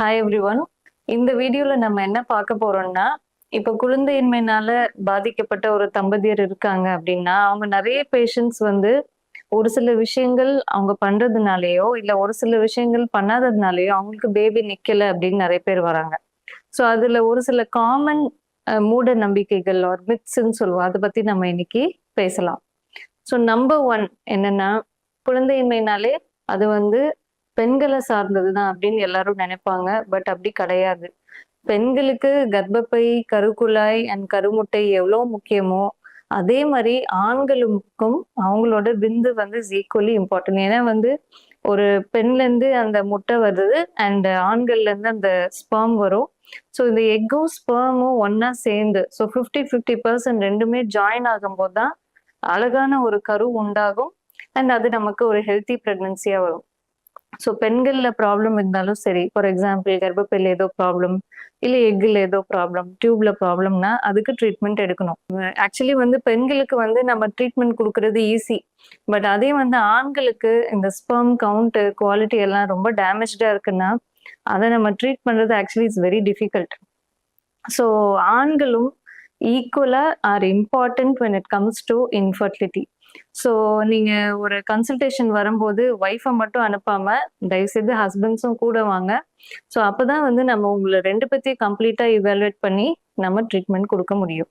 Hi everyone. இந்த வீடியோல நம்ம என்ன பார்க்க போறோம்னா, இப்ப குழந்தையின்மைனால பாதிக்கப்பட்ட ஒரு தம்பதியர் இருக்காங்க அப்படின்னா, அவங்க நெறைய பேஷண்ட்ஸ் வந்து ஒரு சில விஷயங்கள் அவங்க பண்றதுனாலயோ, இல்ல ஒரு சில விஷயங்கள் பண்ணாததுனாலயோ, அவங்களுக்கு பேபி நிக்கல அப்படின்னு நெறைய பேர் வராங்க. ஸோ அதுல ஒரு சில காமன் மூட நம்பிக்கைகள் ஆர் மித்ஸ்ன்னு சொல்லுவோம். அத பத்தி நம்ம இன்னைக்கு பேசலாம். ஸோ நம்பர் 1 என்னன்னா, குழந்தையின்மைனாலே அது வந்து பெண்கள சார்ந்தது தான் அப்படின்னு எல்லாரும் நெனைப்பாங்க. பட் அப்படி கிடையாது. பெண்களுக்கு கர்ப்பப்பை, கருக்குழாய் அண்ட் கருமுட்டை எவ்வளோ முக்கியமோ, அதே மாரி ஆண்களுக்கும் அவங்களோட விந்து வந்து இஸ் ஈக்குவலி இம்பார்ட்டன்ட். ஏன்னா வந்து ஒரு பெண்லேருந்து அந்த முட்டை வருது அண்ட் ஆண்கள்லேருந்து அந்த ஸ்பெர்ம் வரும். ஸோ இந்த எக்கும், ஸ்பெர்மும் ஒண்ணா சேர்ந்து ஸோ 50-50% 2மே ஜாயின் ஆகும்போது தான் அழகான ஒரு கரு உண்டாகும். அண்ட் அது நமக்கு ஒரு ஹெல்த்தி பிரெக்னன்சியா வரும். ஸோ பெண்கள்ல ப்ராப்ளம் இருந்தாலும் சரி, ஃபார் எக்ஸாம்பிள் கர்ப்பப்பையில ஏதோ ப்ராப்ளம், இல்ல எக்குல ஏதோ ப்ராப்ளம், டியூப்ல ப்ராப்ளம்னா அதுக்கு ட்ரீட்மெண்ட் எடுக்கணும். ஆக்சுவலி வந்து பெண்களுக்கு வந்து நம்ம ட்ரீட்மெண்ட் குடுக்குறது ஈஸி. பட் அதே வந்து ஆண்களுக்கு இந்த ஸ்பெர்ம் கவுண்ட், குவாலிட்டி எல்லாம் ரொம்ப டேமேஜ்டா இருக்குன்னா, அத நம்ம ட்ரீட் பண்றது actually it's very difficult. So ஆண்களும் ஈக்குவலா are important when it comes to infertility. So நீங்க ஒரு கன்சல்டேஷன் வரும்போது ஒய்ஃப மட்டும் அனுப்பாம, தயவுசெய்து ஹஸ்பண்ட்ஸும் கூட வாங்க. ஸோ அப்பதான் வந்து நம்ம உங்கள 2 பேத்தையும் கம்ப்ளீட்டா இவாலுவேட் பண்ணி நம்ம ட்ரீட்மெண்ட் குடுக்க முடியும்.